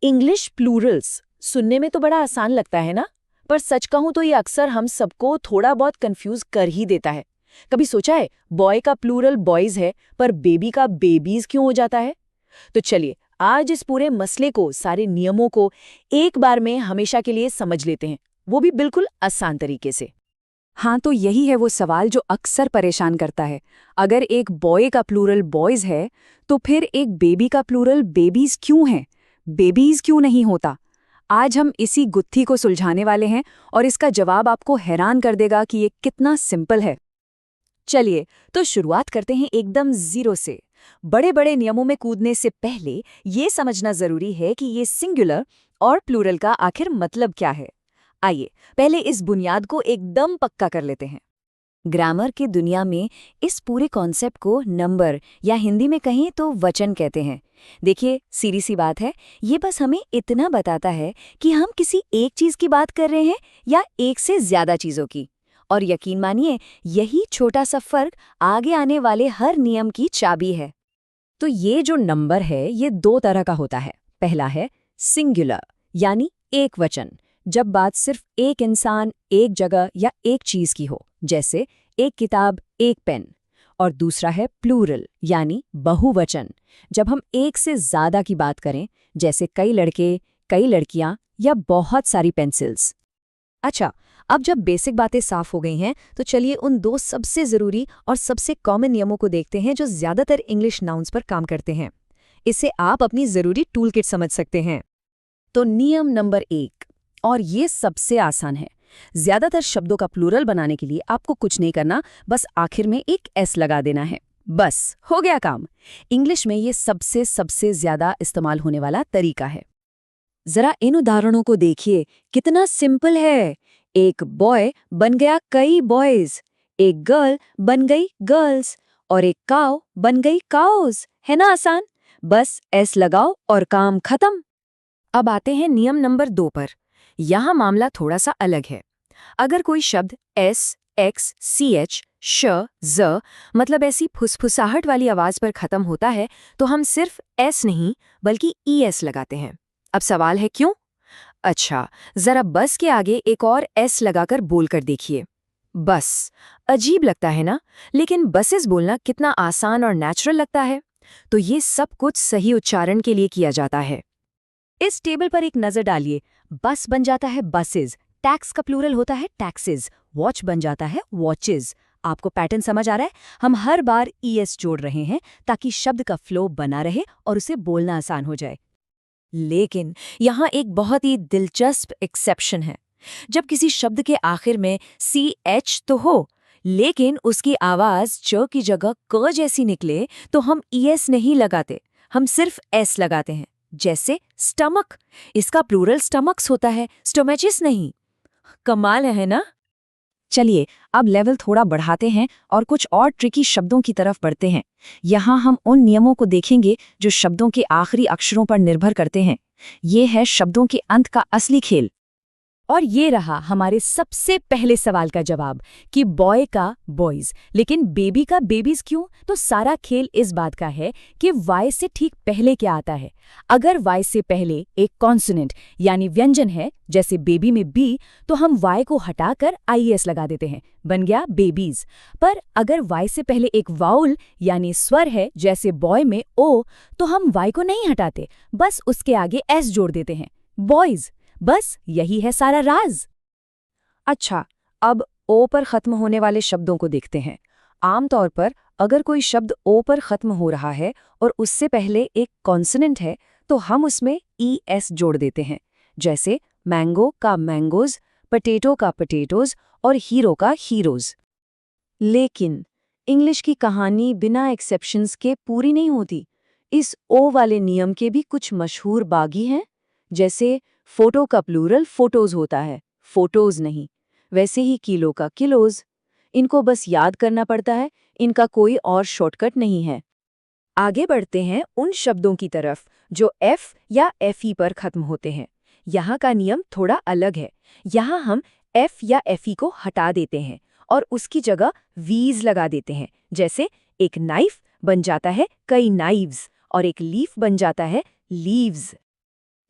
English Plurals सुनने में तो बड़ा आसान लगता है ना। पर सच कहूं तो ये अक्सर हम सबको थोड़ा बहुत कंफ्यूज कर ही देता है। कभी सोचा है बॉय का प्लूरल बॉयज है पर बेबी का बेबीज क्यों हो जाता है? तो चलिए आज इस पूरे मसले को, सारे नियमों को एक बार में हमेशा के लिए समझ लेते हैं, वो भी बिल्कुल आसान तरीके से। हाँ, तो यही है वो सवाल जो अक्सर परेशान करता है। अगर एक बॉय का प्लूरल बॉयज है, तो फिर एक बेबी का प्लूरल बेबीज क्यों है? बेबीज क्यों नहीं होता? आज हम इसी गुत्थी को सुलझाने वाले हैं और इसका जवाब आपको हैरान कर देगा कि ये कितना सिंपल है। चलिए, तो शुरुआत करते हैं एकदम जीरो से। बड़े बड़े नियमों में कूदने से पहले ये समझना जरूरी है कि ये सिंगुलर और प्लूरल का आखिर मतलब क्या है। आइए पहले इस बुनियाद को एकदम पक्का कर लेते हैं। ग्रामर की दुनिया में इस पूरे कॉन्सेप्ट को नंबर या हिंदी में कहें तो वचन कहते हैं। देखिए, सीधी सी बात है, ये बस हमें इतना बताता है कि हम किसी एक चीज की बात कर रहे हैं या एक से ज्यादा चीजों की। और यकीन मानिए, यही छोटा सा फर्क आगे आने वाले हर नियम की चाबी है। तो ये जो नंबर है, ये दो तरह का होता है। पहला है सिंगुलर, यानी एक वचन, जब बात सिर्फ एक इंसान, एक जगह या एक चीज की हो, जैसे एक किताब, एक पेन। और दूसरा है प्लूरल, यानी बहुवचन, जब हम एक से ज्यादा की बात करें, जैसे कई लड़के, कई लड़कियां या बहुत सारी पेंसिल्स। अच्छा, अब जब बेसिक बातें साफ हो गई हैं, तो चलिए उन दो सबसे ज़रूरी और सबसे कॉमन नियमों को देखते हैं जो ज़्यादातर इंग्लिश नाउन्स पर काम करते हैं। इससे आप अपनी ज़रूरी टूल किट समझ सकते हैं। तो नियम नंबर 1, और ये सबसे आसान है। ज़्यादातर शब्दों का प्लूरल बनाने के लिए आपको कुछ नहीं करना, बस आखिर में एक एस लगा देना है। बस हो गया काम। इंग्लिश में ये सबसे सबसे ज़्यादा इस्तेमाल होने वाला तरीका है। जरा इन उदाहरणों को देखिए, कितना सिंपल है। एक बॉय बन गया कई बॉयज, एक गर्ल बन गई गर्ल्स, और एक काव बन गई काउज। है ना आसान? बस एस लगाओ और काम खत्म। अब आते हैं नियम नंबर 2 पर। यहाँ मामला थोड़ा सा अलग है। अगर कोई शब्द एस, एक्स, सी एच, श, ज, मतलब ऐसी फुसफुसाहट वाली आवाज पर खत्म होता है, तो हम सिर्फ एस नहीं बल्कि ई एस लगाते हैं। अब सवाल है क्यों? अच्छा, जरा बस के आगे एक और एस लगाकर बोलकर देखिए। बस। अजीब लगता है ना? लेकिन बसेस बोलना कितना आसान और नेचुरल लगता है। तो ये सब कुछ सही उच्चारण के लिए किया जाता है। इस टेबल पर एक नजर डालिए। बस बन जाता है बसेस, टैक्स का प्लूरल होता है टैक्सेस, वॉच बन जाता है वॉचेस। आपको पैटर्न समझ आ रहा है? हम हर बार ईएस जोड़ रहे हैं ताकि शब्द का फ्लो बना रहे और उसे बोलना आसान हो जाए। लेकिन यहाँ एक बहुत ही दिलचस्प एक्सेप्शन है। जब किसी शब्द के आखिर में सी एच तो हो, लेकिन उसकी आवाज च की जगह क जैसी निकले, तो हम ईएस नहीं लगाते, हम सिर्फ एस लगाते हैं। जैसे स्टमक, इसका प्लूरल स्टमक्स होता है, स्टोमेचिस नहीं। कमाल है ना? चलिए अब लेवल थोड़ा बढ़ाते हैं और कुछ और ट्रिकी शब्दों की तरफ बढ़ते हैं। यहाँ हम उन नियमों को देखेंगे जो शब्दों के आखिरी अक्षरों पर निर्भर करते हैं। ये है शब्दों के अंत का असली खेल। और ये रहा हमारे सबसे पहले सवाल का जवाब कि बॉय का बॉयज, लेकिन बेबी का बेबीज क्यों? तो सारा खेल इस बात का है कि वाई से ठीक पहले क्या आता है। अगर वाई से पहले एक कॉन्सोनेंट यानी व्यंजन है, जैसे बेबी में बी, तो हम वाई को हटाकर आईएस लगा देते हैं, बन गया बेबीज। पर अगर वाई से पहले एक वाउल यानी स्वर है, जैसे बॉय में ओ, तो हम वाई को नहीं हटाते, बस उसके आगे एस जोड़ देते हैं, बॉयज। बस यही है सारा राज। अच्छा, अब ओ पर खत्म होने वाले शब्दों को देखते हैं। आमतौर पर अगर कोई शब्द ओ पर खत्म हो रहा है और उससे पहले एक कॉन्सोनेंट है, तो हम उसमें ई एस जोड़ देते हैं, जैसे मैंगो का मैंगोज, पटेटो का पटेटोज और हीरो का हीरोज। लेकिन इंग्लिश की कहानी बिना एक्सेप्शंस के पूरी नहीं होती। इस ओ वाले नियम के भी कुछ मशहूर बागी हैं। जैसे फोटो का प्लूरल फोटोज होता है, फोटोज नहीं। वैसे ही किलो का किलोज। इनको बस याद करना पड़ता है, इनका कोई और शॉर्टकट नहीं है। आगे बढ़ते हैं उन शब्दों की तरफ जो एफ या एफई पर खत्म होते हैं। यहाँ का नियम थोड़ा अलग है। यहाँ हम एफ या एफई को हटा देते हैं और उसकी जगह वीज लगा देते हैं। जैसे एक नाइफ बन जाता है कई नाइव्स और एक लीफ बन जाता है लीव्स।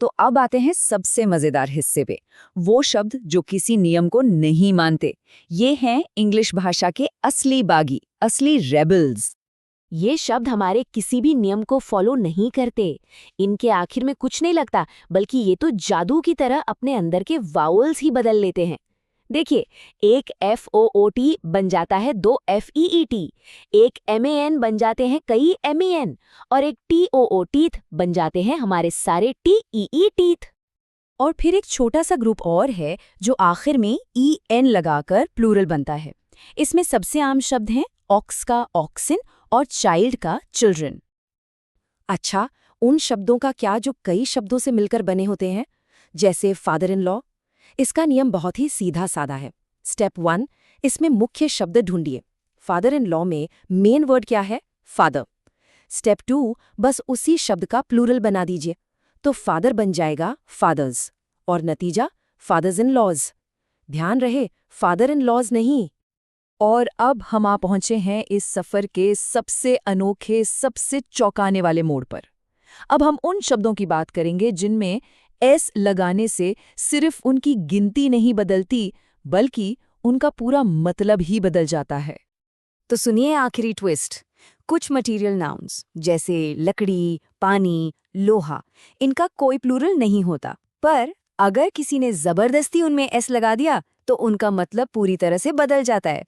तो अब आते हैं सबसे मजेदार हिस्से पे, वो शब्द जो किसी नियम को नहीं मानते। ये हैं इंग्लिश भाषा के असली बागी, असली रेबल्स। ये शब्द हमारे किसी भी नियम को फॉलो नहीं करते। इनके आखिर में कुछ नहीं लगता, बल्कि ये तो जादू की तरह अपने अंदर के वावल्स ही बदल लेते हैं। देखिए, एक FOOT बन जाता है 2 FEET, एक MAN बन जाते हैं कई MEN, और एक TOO बन जाते हैं हमारे सारे TEE। और फिर एक छोटा सा ग्रुप और है जो आखिर में EN लगाकर प्लूरल बनता है। इसमें सबसे आम शब्द हैं ऑक्स का ऑक्सिन और चाइल्ड का चिल्ड्रन। अच्छा, उन शब्दों का क्या जो कई शब्दों से मिलकर बने होते हैं, जैसे फादर इन लॉ? इसका नियम बहुत ही सीधा साधा है। स्टेप 1, इसमें मुख्य शब्द ढूंढिए। फादर इन लॉ में मेन वर्ड क्या है? फादर। स्टेप 2, बस उसी शब्द का प्लूरल बना दीजिए, तो फादर बन जाएगा फादर्स, और नतीजा फादर्स इन लॉज। ध्यान रहे, फादर इन लॉज नहीं। और अब हम आ पहुंचे हैं इस सफर के सबसे अनोखे, सबसे चौंकाने वाले मोड़ पर। अब हम उन शब्दों की बात करेंगे जिनमें एस लगाने से सिर्फ उनकी गिनती नहीं बदलती, बल्कि उनका पूरा मतलब ही बदल जाता है। तो सुनिए आखिरी ट्विस्ट। कुछ मटेरियल नाउन्स जैसे लकड़ी, पानी, लोहा, इनका कोई प्लूरल नहीं होता, पर अगर किसी ने जबरदस्ती उनमें एस लगा दिया तो उनका मतलब पूरी तरह से बदल जाता है।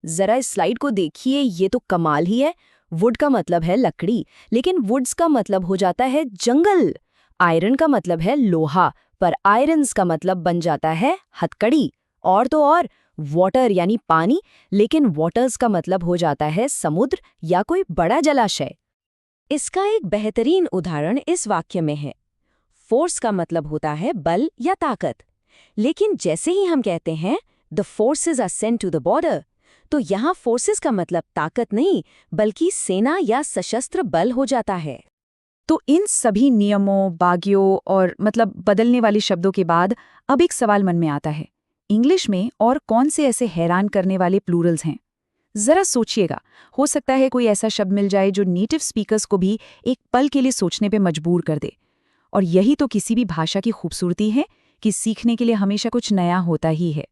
जरा इस स्लाइड को देखिए, ये तो कमाल ही है। वुड का मतलब है लकड़ी, लेकिन वुड्स का मतलब हो जाता है जंगल। आयरन का मतलब है लोहा, पर आयरन्स का मतलब बन जाता है हथकड़ी। और तो और वाटर यानी पानी, लेकिन वाटर्स का मतलब हो जाता है समुद्र या कोई बड़ा जलाशय। इसका एक बेहतरीन उदाहरण इस वाक्य में है। फोर्स का मतलब होता है बल या ताकत, लेकिन जैसे ही हम कहते हैं the forces are sent to the border, तो यहाँ फोर्सेस का मतलब ताकत नहीं, बल्कि सेना या सशस्त्र बल हो जाता है। तो इन सभी नियमों, बागियों और मतलब बदलने वाले शब्दों के बाद अब एक सवाल मन में आता है, इंग्लिश में और कौन से ऐसे हैरान करने वाले प्लूरल्स हैं? जरा सोचिएगा, हो सकता है कोई ऐसा शब्द मिल जाए जो नेटिव स्पीकर्स को भी एक पल के लिए सोचने पे मजबूर कर दे। और यही तो किसी भी भाषा की खूबसूरती है कि सीखने के लिए हमेशा कुछ नया होता ही है।